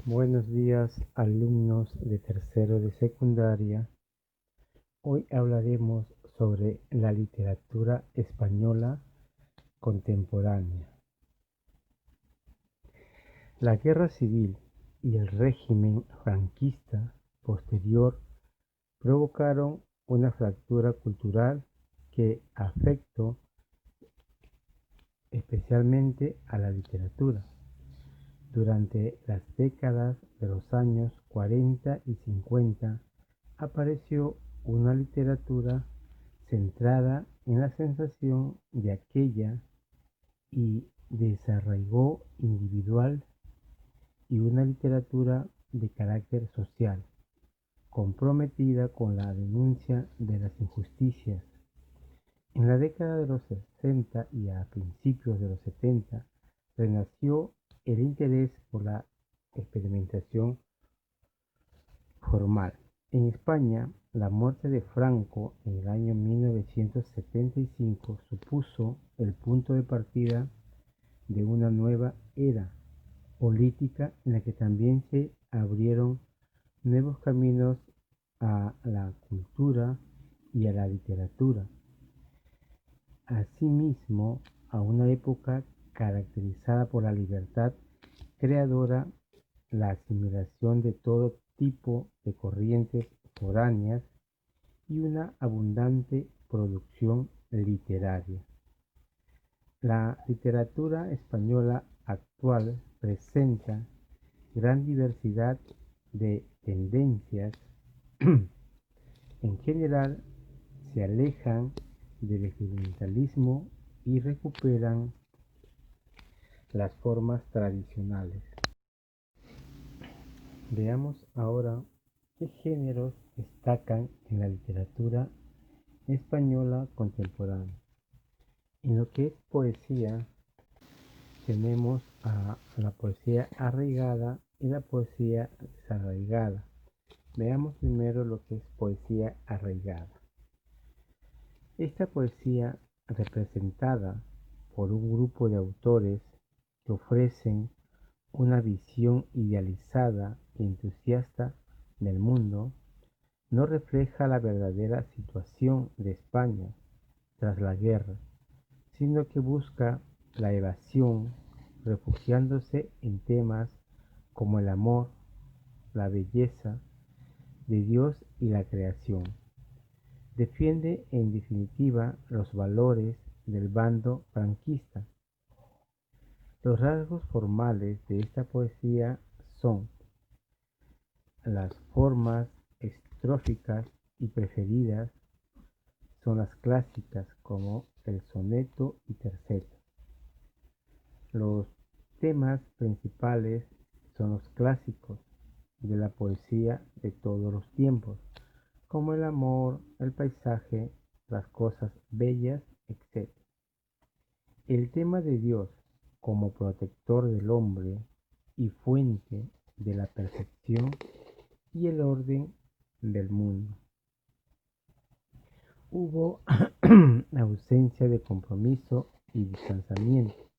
Buenos días, alumnos de tercero de secundaria. Hoy hablaremos sobre la literatura española contemporánea. La guerra civil y el régimen franquista posterior provocaron una fractura cultural que afectó especialmente a la literatura. Durante las décadas de los años 40 y 50 apareció una literatura centrada en la sensación de aquella y desarraigó individual y una literatura de carácter social, comprometida con la denuncia de las injusticias. En la década de los 60 y a principios de los 70 renació el interés por la experimentación formal. En España, la muerte de Franco en el año 1975 supuso el punto de partida de una nueva era política en la que también se abrieron nuevos caminos a la cultura y a la literatura. Asimismo, a una época caracterizada por la libertad creadora, la asimilación de todo tipo de corrientes foráneas y una abundante producción literaria. La literatura española actual presenta gran diversidad de tendencias. En general, se alejan del experimentalismo y recuperan las formas tradicionales. Veamos ahora qué géneros destacan en la literatura española contemporánea. En lo que es poesía, tenemos a la poesía arraigada y la poesía desarraigada. Veamos primero lo que es poesía arraigada. Esta poesía, representada por un grupo de autores que ofrecen una visión idealizada e entusiasta del mundo, no refleja la verdadera situación de España tras la guerra, sino que busca la evasión, refugiándose en temas como el amor, la belleza de Dios y la creación. Defiende en definitiva los valores del bando franquista. Los rasgos formales de esta poesía son las formas estróficas y preferidas son las clásicas como el soneto y terceto. Los temas principales son los clásicos de la poesía de todos los tiempos, como el amor, el paisaje, las cosas bellas, etc. El tema de Dios como protector del hombre y fuente de la perfección y el orden del mundo. Hubo ausencia de compromiso y distanciamiento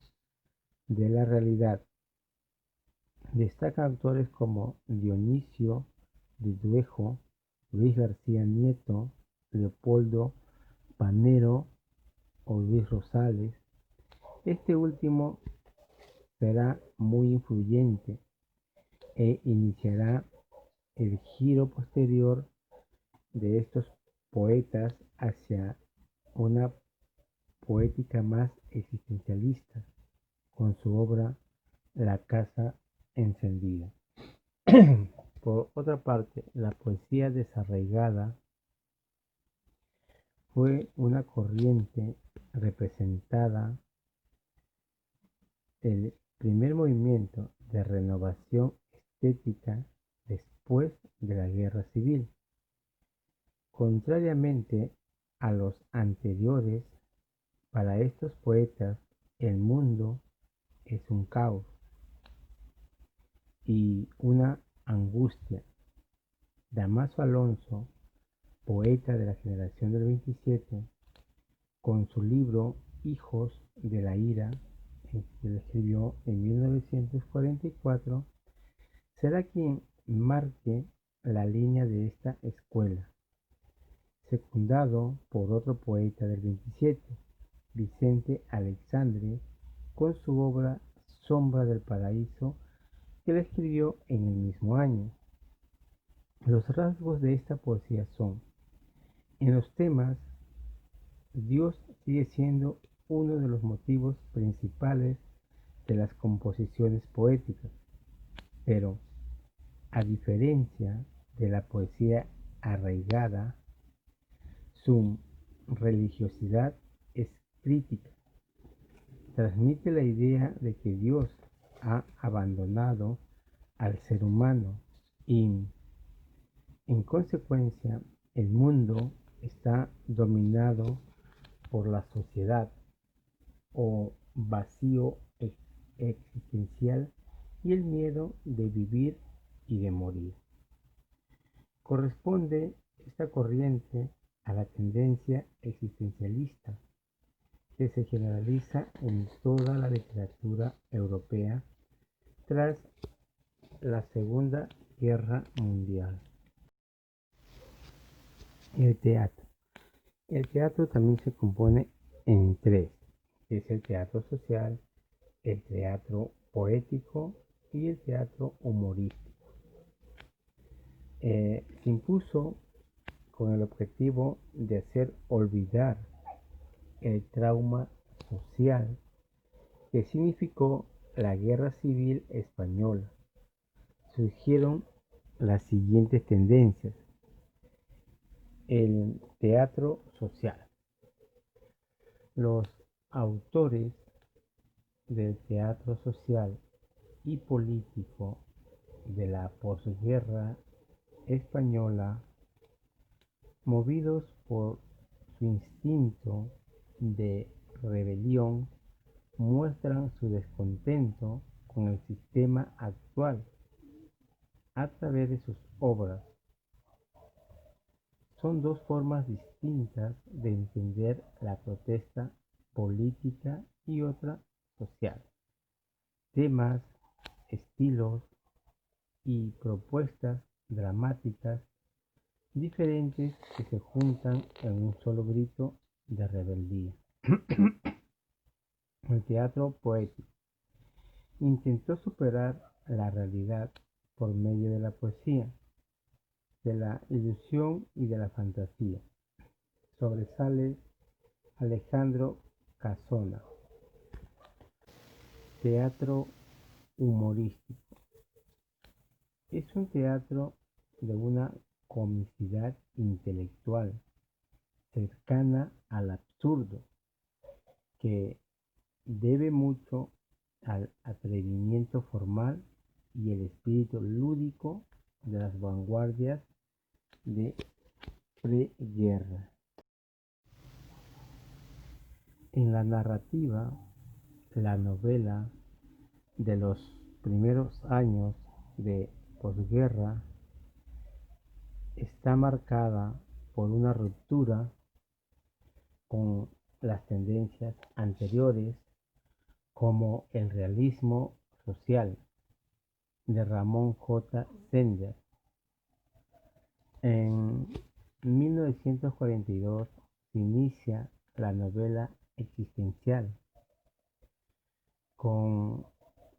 de la realidad. Destacan autores como Dionisio de Duejo, Luis García Nieto, Leopoldo Panero o Luis Rosales. Este último será muy influyente e iniciará el giro posterior de estos poetas hacia una poética más existencialista con su obra La casa encendida. Por otra parte, la poesía desarraigada fue una corriente representada el primer movimiento de renovación estética después de la Guerra Civil. Contrariamente a los anteriores, para estos poetas el mundo es un caos y una angustia. Damaso Alonso, poeta de la generación del 27, con su libro Hijos de la Ira, que lo escribió en 1944, será quien marque la línea de esta escuela, secundado por otro poeta del 27, Vicente Aleixandre, con su obra Sombra del Paraíso, que la escribió en el mismo año. Los rasgos de esta poesía son: en los temas, Dios sigue siendo uno de los motivos principales de las composiciones poéticas, pero a diferencia de la poesía arraigada, su religiosidad es crítica. Transmite la idea de que Dios ha abandonado al ser humano y, en consecuencia, el mundo está dominado por la sociedad o vacío existencial y el miedo de vivir y de morir. Corresponde esta corriente a la tendencia existencialista que se generaliza en toda la literatura europea tras la Segunda Guerra Mundial. El teatro. El teatro también se compone en tres, que es el teatro social, el teatro poético y el teatro humorístico. Se impuso con el objetivo de hacer olvidar el trauma social que significó la Guerra Civil Española. Surgieron las siguientes tendencias. El teatro social. Los autores del teatro social y político de la posguerra española, movidos por su instinto de rebelión, muestran su descontento con el sistema actual a través de sus obras. Son dos formas distintas de entender la protesta política y otra social. Temas, estilos y propuestas dramáticas diferentes que se juntan en un solo grito de rebeldía. El teatro poético intentó superar la realidad por medio de la poesía, de la ilusión y de la fantasía. Sobresale Alejandro Casona. Teatro humorístico. Es un teatro de una comicidad intelectual cercana al absurdo, que debe mucho al atrevimiento formal y el espíritu lúdico de las vanguardias de preguerra. En la narrativa, la novela de los primeros años de posguerra está marcada por una ruptura con las tendencias anteriores, como el realismo social de Ramón J. Sender. En 1942 se inicia la novela existencial, con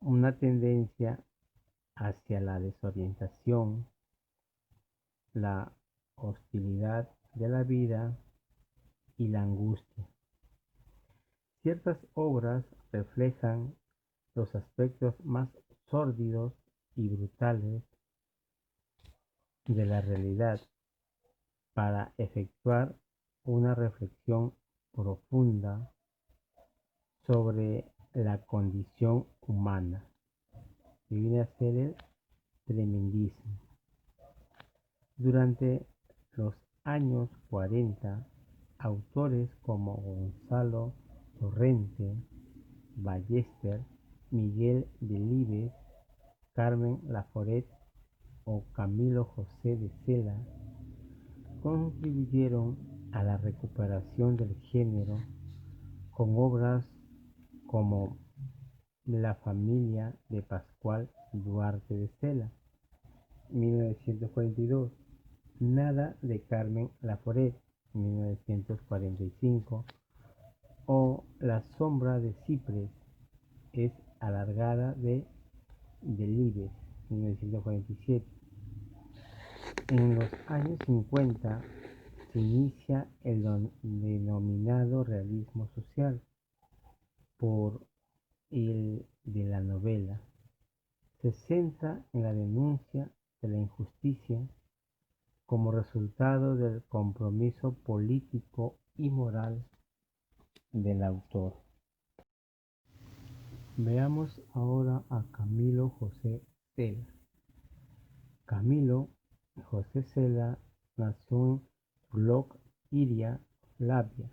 una tendencia hacia la desorientación, la hostilidad de la vida y la angustia. Ciertas obras reflejan los aspectos más sórdidos y brutales de la realidad para efectuar una reflexión profunda sobre la condición humana, que viene a ser el tremendismo. Durante los años 40, autores como Gonzalo Torrente, Ballester, Miguel Delibes, Carmen Laforet o Camilo José de Cela contribuyeron a la recuperación del género con obras como La familia de Pascual Duarte de Cela, 1942, Nada de Carmen Laforet, 1945, o La sombra de Ciprés es alargada de Delibes, 1947. En los años 50 se inicia el denominado realismo social por el de la novela. Se centra en la denuncia de la injusticia como resultado del compromiso político y moral del autor. Veamos ahora a Camilo José Cela. Camilo José Cela nació en Bloc Iria, Flavia,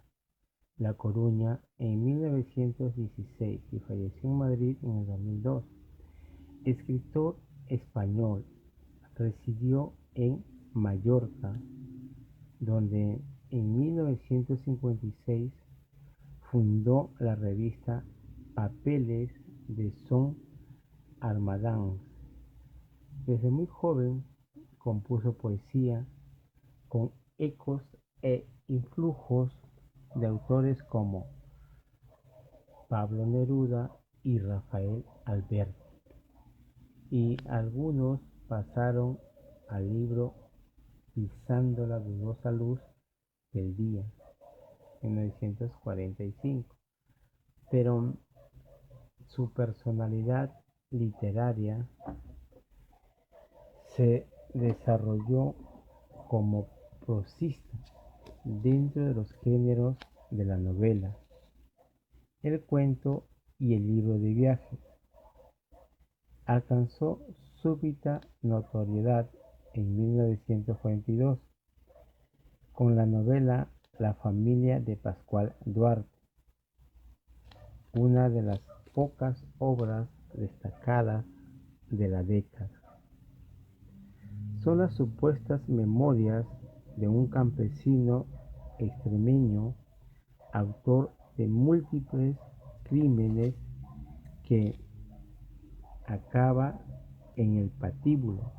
La Coruña, en 1916 y falleció en Madrid en el 2002. Escritor español, residió en Mallorca, donde en 1956 fundó la revista Papeles de Son Armadans. Desde muy joven compuso poesía con ecos e influjos de autores como Pablo Neruda y Rafael Alberti, y algunos pasaron al libro Pisando la dudosa luz del día, en 1945, pero su personalidad literaria se desarrolló como prosista dentro de los géneros de la novela, el cuento y el libro de viaje. Alcanzó súbita notoriedad en 1942 con la novela La familia de Pascual Duarte, una de las pocas obras destacadas de la década. Son las supuestas memorias de un campesino extremeño, autor de múltiples crímenes, que acaba en el patíbulo.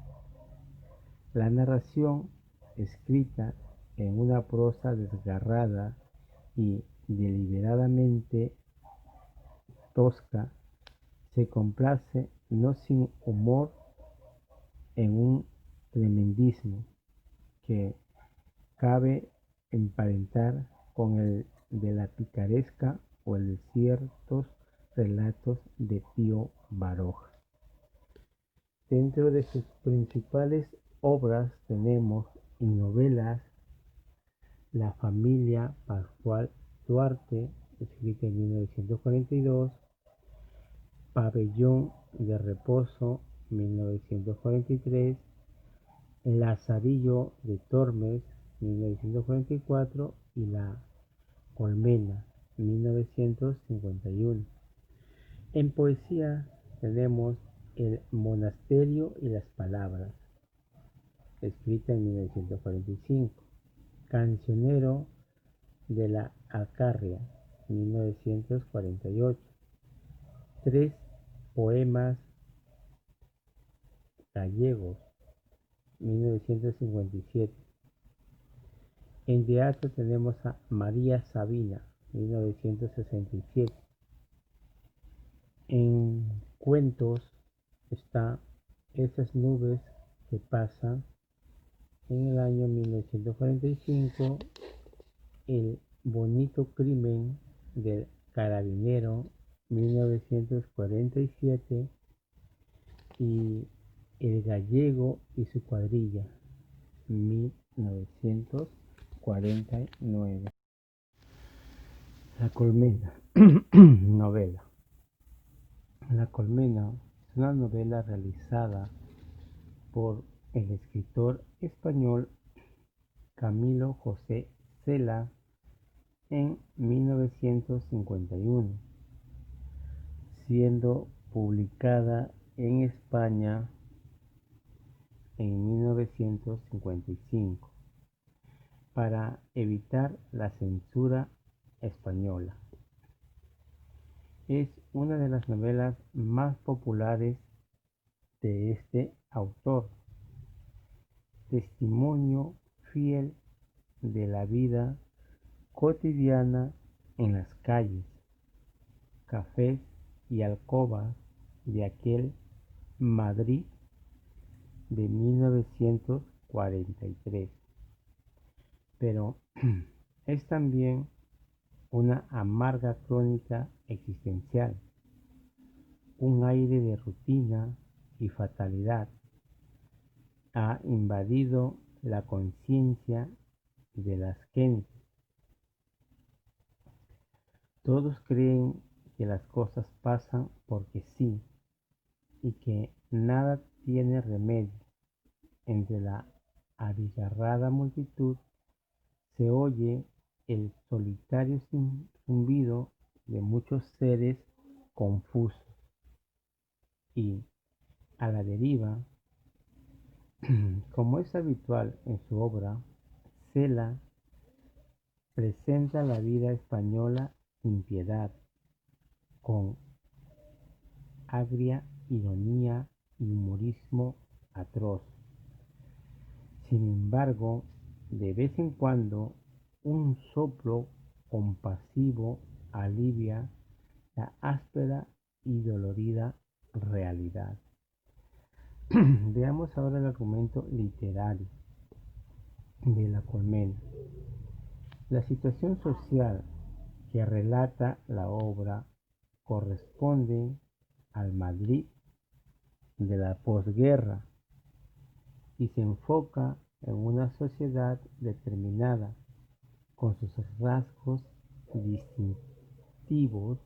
La narración, escrita en una prosa desgarrada y deliberadamente tosca, se complace no sin humor en un tremendismo que cabe emparentar con el de la picaresca o el de ciertos relatos de Pío Baroja. Dentro de sus principales obras tenemos en novelas La familia Pascual Duarte, escrita en 1942, Pabellón de Reposo, 1943, Lazarillo de Tormes, 1944, y La Colmena, 1951. En poesía tenemos El monasterio y las palabras, escrita en 1945, Cancionero de la Alcarria, 1948, Tres poemas gallegos, 1957. En teatro tenemos a María Sabina, 1967. En cuentos está Esas nubes que pasan, en el año 1945, El bonito crimen del carabinero, 1947, y El gallego y su cuadrilla, 1949. La colmena, novela. La colmena es una novela realizada por el escritor español Camilo José Cela en 1951, siendo publicada en España en 1955 para evitar la censura española. Es una de las novelas más populares de este autor, testimonio fiel de la vida cotidiana en las calles, cafés y alcobas de aquel Madrid de 1943. Pero es también una amarga crónica existencial, un aire de rutina y fatalidad ha invadido la conciencia de las gentes. Todos creen que las cosas pasan porque sí y que nada tiene remedio. Entre la abigarrada multitud se oye el solitario zumbido de muchos seres confusos y a la deriva, como es habitual en su obra. Cela presenta la vida española sin piedad, con agria ironía y humorismo atroz. Sin embargo, de vez en cuando, un soplo compasivo alivia la áspera y dolorida realidad. Veamos ahora el argumento literario de La Colmena. La situación social que relata la obra corresponde al Madrid de la posguerra y se enfoca en una sociedad determinada con sus rasgos distintivos,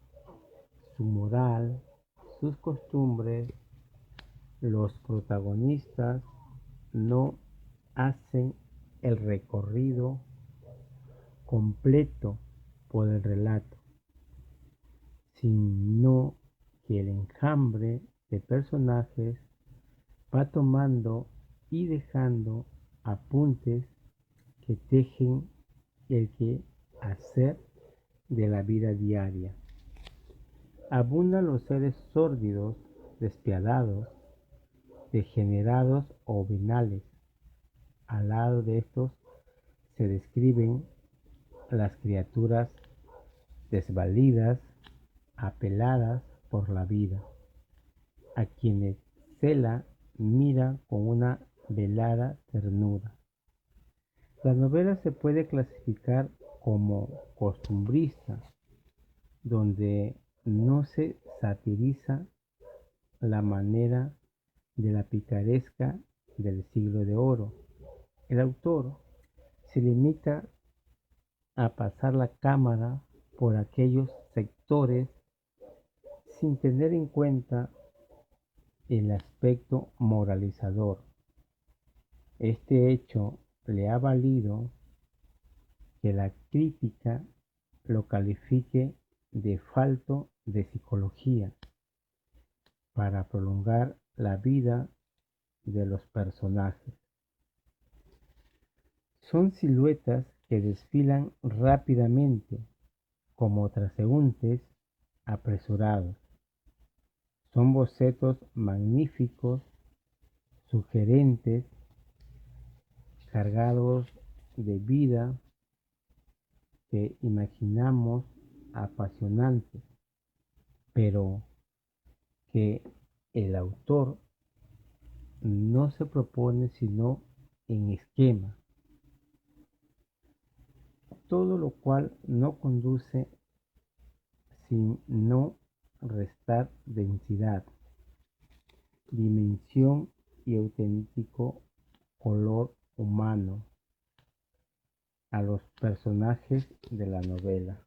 su moral, sus costumbres. Los protagonistas no hacen el recorrido completo por el relato, sino que el enjambre de personajes va tomando y dejando apuntes que tejen el quehacer de la vida diaria. Abundan los seres sórdidos, despiadados, degenerados o venales. Al lado de estos se describen las criaturas desvalidas, apeladas por la vida, a quienes Cela mira con una velada ternura. La novela se puede clasificar como costumbrista, donde no se satiriza la manera de la picaresca del siglo de oro. El autor se limita a pasar la cámara por aquellos sectores sin tener en cuenta el aspecto moralizador. Este hecho le ha valido que la crítica lo califique de falto de psicología para prolongar la vida de los personajes. Son siluetas que desfilan rápidamente como transeúntes apresurados. Son bocetos magníficos, sugerentes, cargados de vida que imaginamos apasionantes, pero que el autor no se propone sino en esquema, todo lo cual no conduce sin no restar densidad, dimensión y auténtico color humano a los personajes de la novela.